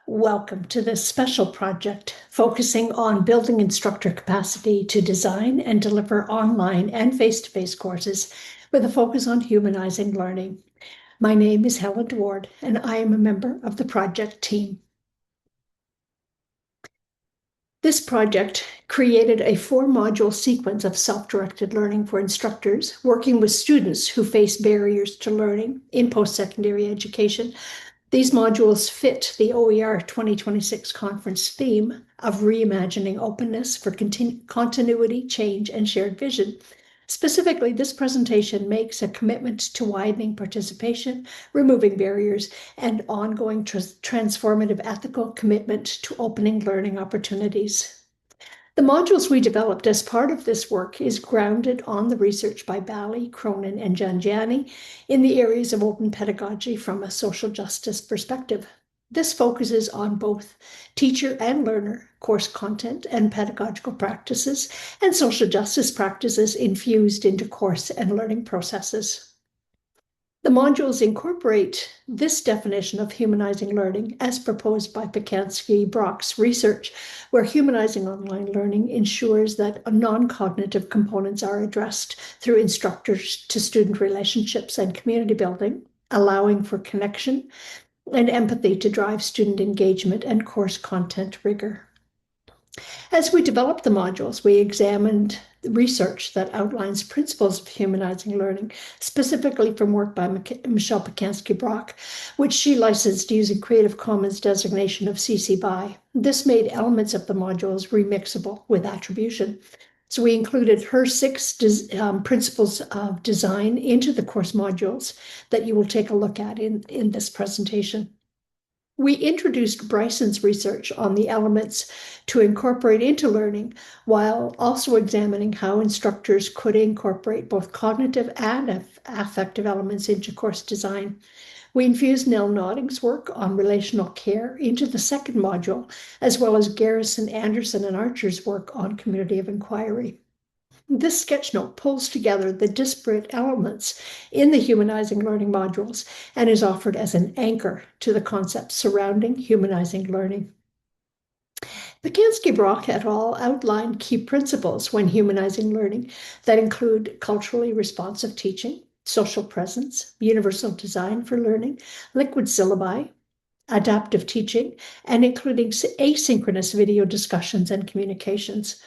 Welcome to this special project focusing on building instructor capacity to design and deliver online and face-to-face courses with a focus on humanizing learning. My name is Helen Ward, and I am a member of the project team. This project created a 4-module sequence of self-directed learning for instructors working with students who face barriers to learning in post-secondary education. These modules fit the OER 2026 conference theme of reimagining openness for continuity, change, and shared vision. Specifically, this presentation makes a commitment to widening participation, removing barriers, and ongoing transformative ethical commitment to opening learning opportunities. The modules we developed as part of this work is grounded on the research by Bali, Cronin, and Janjani in the areas of open pedagogy from a social justice perspective. This focuses on both teacher and learner course content and pedagogical practices and social justice practices infused into course and learning processes. The modules incorporate this definition of humanizing learning as proposed by Pacansky-Brock's research, where humanizing online learning ensures that non-cognitive components are addressed through instructors to student relationships and community building, allowing for connection and empathy to drive student engagement and course content rigor. As we developed the modules, we examined research that outlines principles of humanizing learning, specifically from work by Michelle Pacansky-Brock, which she licensed using Creative Commons designation of CC BY. This made elements of the modules remixable with attribution. So we included her 6 principles of design into the course modules that you will take a look at in this presentation. We introduced Bryson's research on the elements to incorporate into learning, while also examining how instructors could incorporate both cognitive and affective elements into course design. We infused Nell Nodding's work on relational care into the second module, as well as Garrison, Anderson, and Archer's work on community of inquiry. This sketchnote pulls together the disparate elements in the humanizing learning modules and is offered as an anchor to the concepts surrounding humanizing learning. Pacansky-Brock et al. Outlined key principles when humanizing learning that include culturally responsive teaching, social presence, universal design for learning, liquid syllabi, adaptive teaching, and including asynchronous video discussions and communications.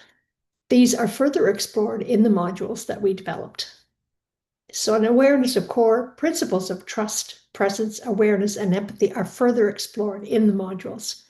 These are further explored in the modules that we developed. So an awareness of core principles of trust, presence, awareness, and empathy are further explored in the modules.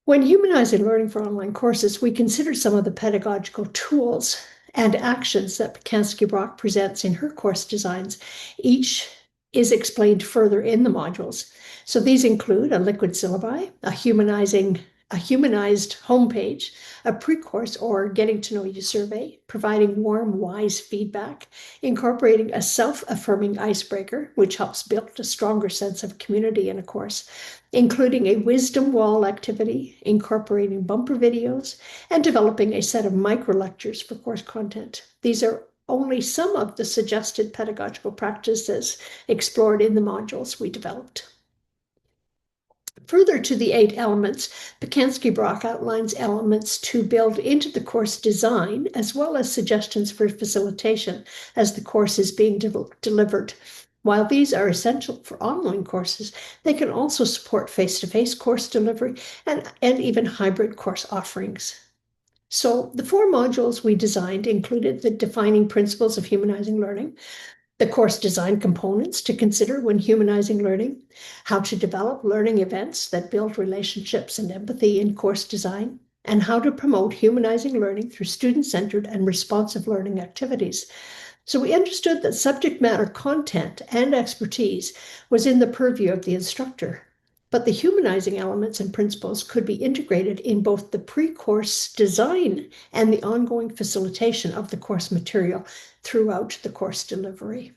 When humanizing learning for online courses, we consider some of the pedagogical tools and actions that Pacansky-Brock presents in her course designs. Each is explained further in the modules. So these include a liquid syllabi, a humanized homepage, a pre-course or getting to know you survey, providing warm, wise feedback, incorporating a self-affirming icebreaker, which helps build a stronger sense of community in a course, including a wisdom wall activity, incorporating bumper videos, and developing a set of micro-lectures for course content. These are only some of the suggested pedagogical practices explored in the modules we developed. Further to the 8 elements, Pacansky-Brock outlines elements to build into the course design, as well as suggestions for facilitation as the course is being delivered. While these are essential for online courses, they can also support face-to-face course delivery and even hybrid course offerings. So the 4 modules we designed included the defining principles of humanizing learning, the course design components to consider when humanizing learning, how to develop learning events that build relationships and empathy in course design, and how to promote humanizing learning through student-centered and responsive learning activities. So we understood that subject matter content and expertise was in the purview of the instructor, but the humanizing elements and principles could be integrated in both the pre-course design and the ongoing facilitation of the course material throughout the course delivery.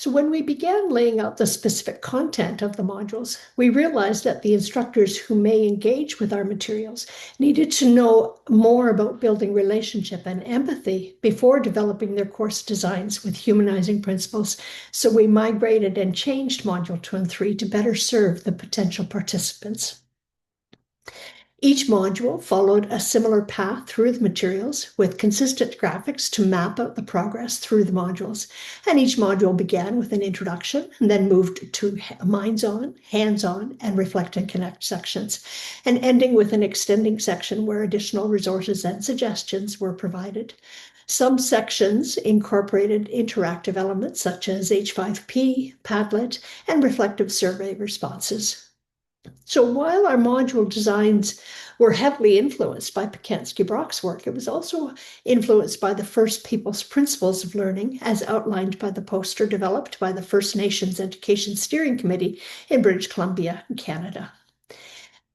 So when we began laying out the specific content of the modules, we realized that the instructors who may engage with our materials needed to know more about building relationship and empathy before developing their course designs with humanizing principles. So we migrated and changed Module 2 and 3 to better serve the potential participants. Each module followed a similar path through the materials with consistent graphics to map out the progress through the modules. And each module began with an introduction and then moved to minds-on, hands-on, and reflect and connect sections, and ending with an extending section where additional resources and suggestions were provided. Some sections incorporated interactive elements such as H5P, Padlet, and reflective survey responses. So while our module designs were heavily influenced by Pacansky-Brock's work, it was also influenced by the First Peoples Principles of Learning as outlined by the poster developed by the First Nations Education Steering Committee in British Columbia, Canada.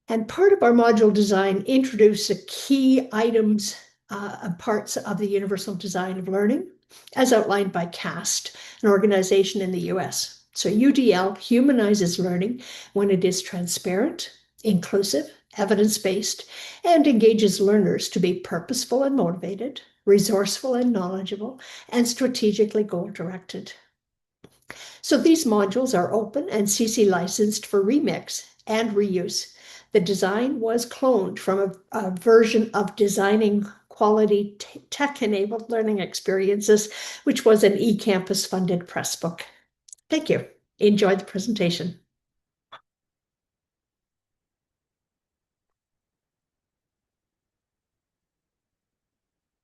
And part of our module design introduced the key items and parts of the Universal Design of Learning as outlined by CAST, an organization in the US. So UDL humanizes learning when it is transparent, inclusive, evidence-based, and engages learners to be purposeful and motivated, resourceful and knowledgeable, and strategically goal-directed. So these modules are open and CC licensed for remix and reuse. The design was cloned from a version of Designing Quality Tech-Enabled Learning Experiences, which was an eCampus funded press book. Thank you. Enjoy the presentation.